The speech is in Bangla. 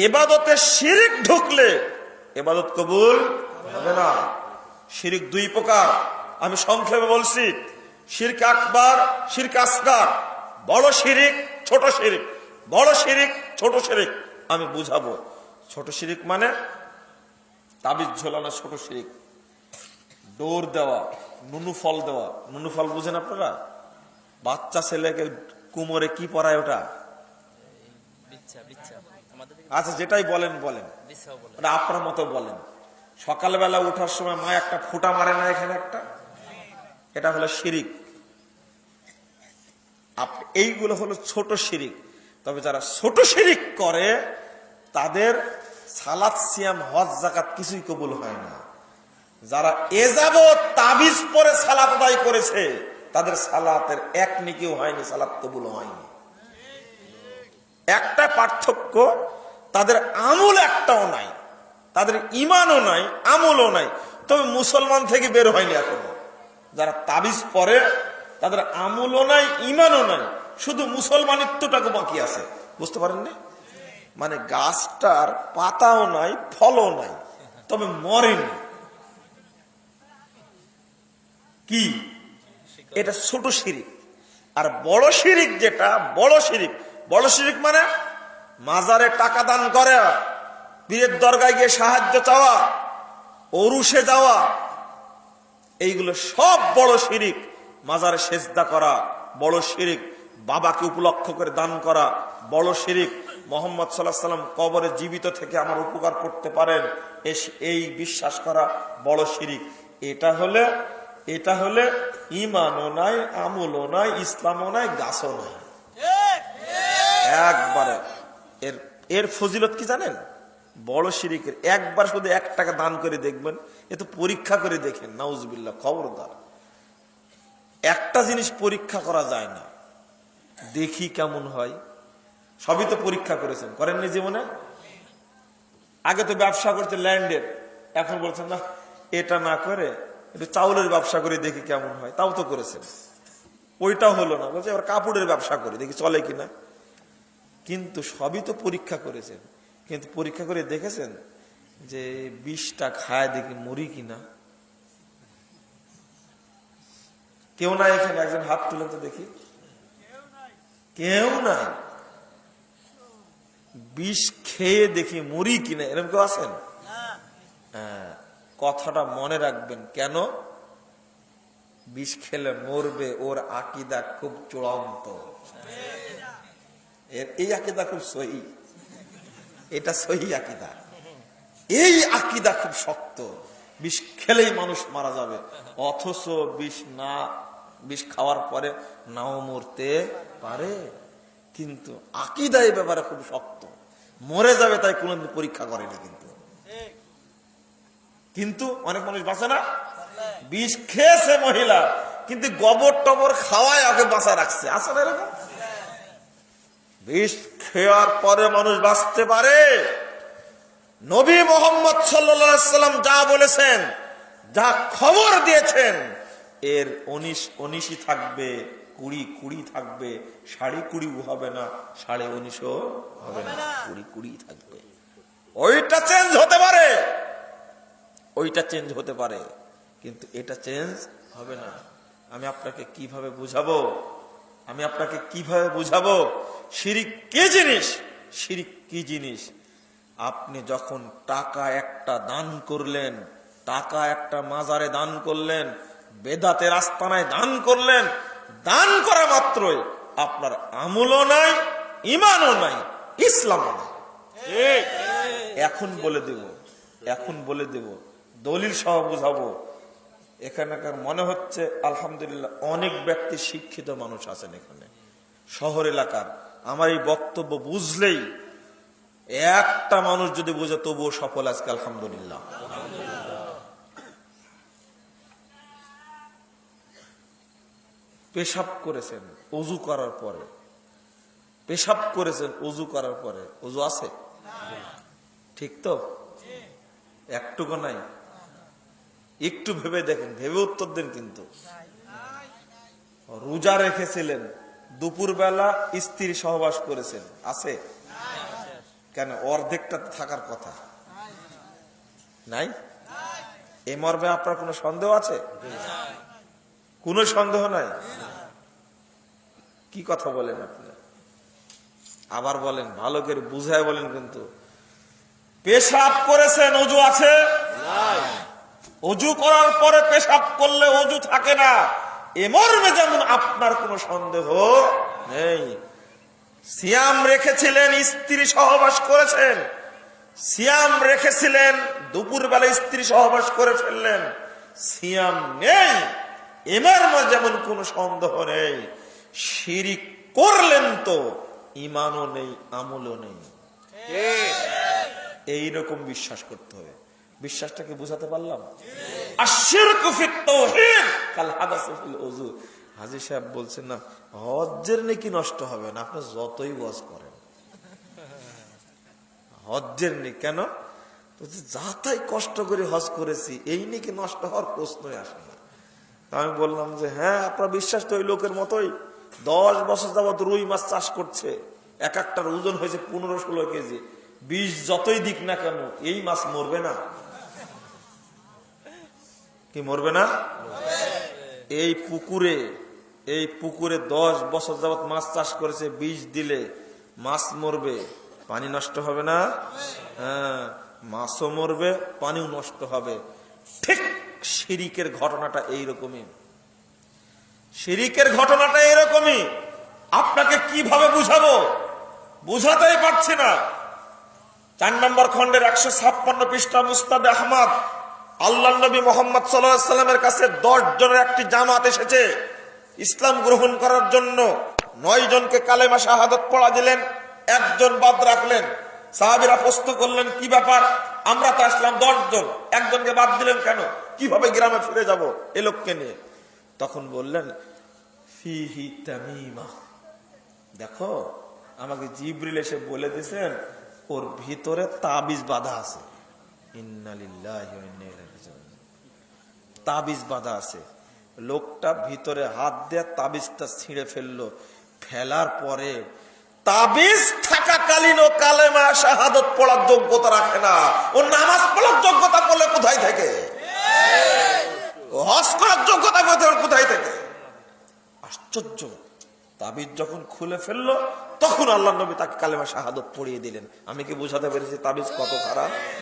ইবাদতে শিরিক ঢুকলে ইবাদত কবুল হবে না। শিরিক দুই প্রকার, আমি সংক্ষেপে বলছি। শিরক আকবার, শিরক আসগার। বড় শিরিক, ছোট শিরিক। বড় শিরিক, ছোট শিরিক। আমি বুঝাবো। ছোট শিরিক মানে তাবিজ ঝোলানো ছোট শিরিক। ডোর দেওয়া, নুনু ফল দেওয়া। নুনু ফল বুঝেন আপনারা? বাচ্চা ছেলেকে কুমোরে কি পরায় ওটা? আচ্ছা, যেটাই বলেন বলেন, ওটা আপনার মতো বলেন। সকালবেলা ওঠার সময় মা একটা ফুটা মারে না এখানে একটা, এটা হলো শিরিক। এইগুলো হলো ছোট শিরিক। তবে যারা ছোট শিরিক করে তাদের সালাত, সিয়াম, হজ, যাকাত কিছুই কবুল হয় না। যারা এযাবৎ তাবিজ পরে সালাত আদায় করেছে তাদের সালাতের এক নেকিও হয়নি, সালাত কবুল হয়নি। একটা পার্থক্য, তাদের আমল একটাও নাই, তাদের ইমানও নাই, আমলও নাই, তবে মুসলমান থেকে বের হয়নি এখনো। যারা তাবিজ পরে তাদের আমলও নাই, ইমানও নাই, শুধু মুসলমানিত্বটাকে বাকি আছে। বুঝতে পারেননি? মানে গাছটার পাতাও নাই, ফলও নাই, তবে মরেনি। কি এটা? ছোট শিরিক। আর বড় শিরিক যেটা, বড় শিরিক, বড় শিরিক মানে মাজারে টাকা দান করে, পীরের দরগায় গিয়ে সাহায্য চাওয়া, ওরুসে যাওয়া, এইগুলো সব বড় শিরিক। মাজারে সেজদা করা বড় শিরিক। বাবাকে উপলক্ষ করে দান করা বড় শিরিক। মুহাম্মদ সাল্লাল্লাহু আলাইহি ওয়াসাল্লাম কবরে জীবিত থেকে আমার উপকার করতে পারেন, এই বিশ্বাস করা বড় শিরিক। এটা হলে ইমানও নাই, আমলও নাই, ইসলামও নাই, গাছও নাই, একবারে। এর ফজিলত কি জানেন? বড় শিরিকের একবার শুধু 1 টাকা দান করে দেখবেন, এ তো পরীক্ষা করে দেখেন, নাউজুবিল্লাহ, খবরদার। একটা জিনিস পরীক্ষা করা যায় না, দেখি কেমন হয়। সবই তো পরীক্ষা করেছেন, করেননি জীবনে? আগে তো ব্যবসা করছে ল্যান্ডের, এখন বলছেন না, এটা না করে একটু চাউলের ব্যবসা করে দেখি কেমন হয়। তাও তো করেছেন, ওইটাও হলো না, বলছে এবার কাপড়ের ব্যবসা করে দেখি চলে কিনা। কিন্তু সবই তো পরীক্ষা করেছেন, কিন্তু পরীক্ষা করে দেখেছেন যে বিষটা খায় দেখি মরি কিনা? কেউ নাই এখানে, একজন হাত তুলেন তো দেখি। কেউ নাই। বিষ খেয়ে দেখি মরি কিনা, এরকম কেউ আছেন? হ্যাঁ, কথাটা মনে রাখবেন। কেন? বিষ খেলে মরবে, ওর আকীদা খুব চূড়ান্ত। এই আকীদা খুব সহি, এটা সহি আকীদা। এই আকীদা খুব শক্ত, বিষ খেলেই মানুষ মারা যাবে, অথচ বিষ খাওয়ার পরে নাও মরতে পারে। কিন্তু আকীদা এই ব্যাপারে খুব শক্ত, মরে যাবে তাই কোনদিন পরীক্ষা করেনি। কিন্তু অনেক মানুষ বাঁচে না। বিষ খেয়েছে মহিলা, কিন্তু গোবর টবর খাওয়ায় ওকে বাঁচা রাখছে। আছে না এরকম? বিষ খেয়ার পরে মানুষ বাঁচতে পারে। নবী মুহাম্মদ সাল্লাল্লাহু আলাইহি ওয়াসাল্লাম যা বলেছেন, যা খবর দিয়েছেন, এর 19 থাকবে, 20 থাকবে, 20.5 হবে না, 19.5 হবে না, 20 থাকবে। ওইটা চেঞ্জ হতে পারে, ওইটা চেঞ্জ হতে পারে, কিন্তু এটা চেঞ্জ হবে না। আমি আপনাকে কিভাবে বুঝাবো? শিরিক কি জিনিস? শিরিক কি জিনিস? আপনি যখন টাকা একটা দান করলেন, টাকা একটা মাজারে দান করলেন, বেদাতের আস্তানায় দান করলেন, দান করা মাত্রই আপনার আমলও নাই, ইমানও নাই, ইসলামও নাই। এখন বলে দেব, দলিল সহ বুঝাবো। এখানকার মনে হচ্ছে আলহামদুলিল্লাহ অনেক ব্যক্তি শিক্ষিত মানুষ আছেন এখানে, শহর এলাকার। আমার এই বক্তব্য বুঝলেই একটা মানুষ যদি বুঝে তবুও সফল আজকে, আলহামদুলিল্লাহ। পেশাব করেছেন ওযু করার পরে, ওযু আছে? ঠিক তো? একটুকু নাই? একটু ভেবে দেখেন, ভেবে উত্তর দেন। কিন্তু রোজা রেখেছিলেন, দুপুরবেলা স্ত্রী সহবাস করেছেন, আছে? কেন অর্ধেকটা থাকার কথা নাই? এ মর্মে আপনার কোনো সন্দেহ আছে? কোনো সন্দেহ নাই। কি কথা বলেন আপনি? আবার বলেন, ভালো করে বুঝায় বলেন। কিন্তু পেশাব করেছেন, অজু আছে? অজু করার পরে পেশাব করলে অজু থাকে না, এ মর্মে যেমন আপনার কোনো সন্দেহ নেই। সিয়াম রেখেছিলেন, স্ত্রী সহবাস করেছেন, সিয়াম রেখেছিলেন, দুপুরবেলা স্ত্রী সহবাস করে ফেললেন, সিয়াম নেই, এ মর্মে যেমন কোনো সন্দেহ নেই। শিরিক করলেন তো ঈমানও নেই, আমলও নেই। এইরকম বিশ্বাস করতে হবে। বিশ্বাসটাকে বুঝাতে পারলাম? আশিরকু ফিত তাওহীদ কাল হাদাসু ফিল ওযু। হাজী সাহেব বলছেন না, হজ্জের নেকি নষ্ট হবে না, আপনি যতই ওয়াজ করেন। হজ্জের নেকি কেন? যা তাই কষ্ট করে হজ করেছি, এই নেকি নষ্ট হওয়ার প্রশ্নই আসে না। আমি বললাম যে হ্যাঁ, আপনার বিশ্বাস তো ওই লোকের মতোই 10 বছর যাবত রুই মাছ চাষ করছে, এক একটার ওজন হয়েছে 15-16 কেজি। বিষ যতই দিক না কেন, এই মাছ মরবে না? কি মরবে না? এই পুকুরে 10 বছর যাবত মাছ চাষ করেছে, বিষ দিলে মাছ মরবে, পানি নষ্ট হবে না? হ্যাঁ, মাছও মরবে, পানিও নষ্ট হবে। ঠিক শিরিকের ঘটনাটা এইরকমই। শিরিকের ঘটনাটা এরকমই। আপনাকে কিভাবে বুঝাবো, বুঝাতেই পারছি না। 4 নম্বর খন্ডের 156 পৃষ্ঠা মুস্তাদে আহমদ, আল্লাহ নবী মুহাম্মদ সাল্লাল্লাহু আলাইহি ওয়াসাল্লামের কাছে 10 জনের একটি জামাত এসেছে ইসলাম গ্রহণ করার জন্য। 9 জনকে কালেমা শাহাদাত পড়া দিলেন, একজন বাদ রাখলেন। সাহাবীরা প্রশ্ন করলেন, কি ব্যাপার? আমরা তো আসলাম 10 জন, একজনকে বাদ দিলেন কেন? কিভাবে গ্রামে ফিরে যাব এ লোককে নিয়ে? তখন বললেন, ফিহি তামিমা, দেখো আমাকে জিবরিল এসে বলে দিয়েছেন ওর ভিতরে তাবিজ বাঁধা আছে। ইন্না লিল্লাহি ওয়া ইন্না ইলাইহি রাজিউন। তাবিজ বাঁধা আছে। লোকটা ভিতরে হাত দিয়ে তাবিজটা ছিঁড়ে ফেললো। ফেলার পরে তাবিজ থাকাকালীন ও কালেমা শাহাদাত পড়ার যোগ্যতা রাখে না। ও নামাজ পড়ার যোগ্যতা করলে কোথায় থেকে? ও হজ করার যোগ্যতা কোথায় থেকে? আশ্চর্য। তাবিজ যখন খুলে ফেললো, তখন আল্লাহ নবী তাকে কালেমা শাহাদাত পড়িয়ে দিলেন। আমি কি বুঝাতে পেরেছি তাবিজ কত খারাপ?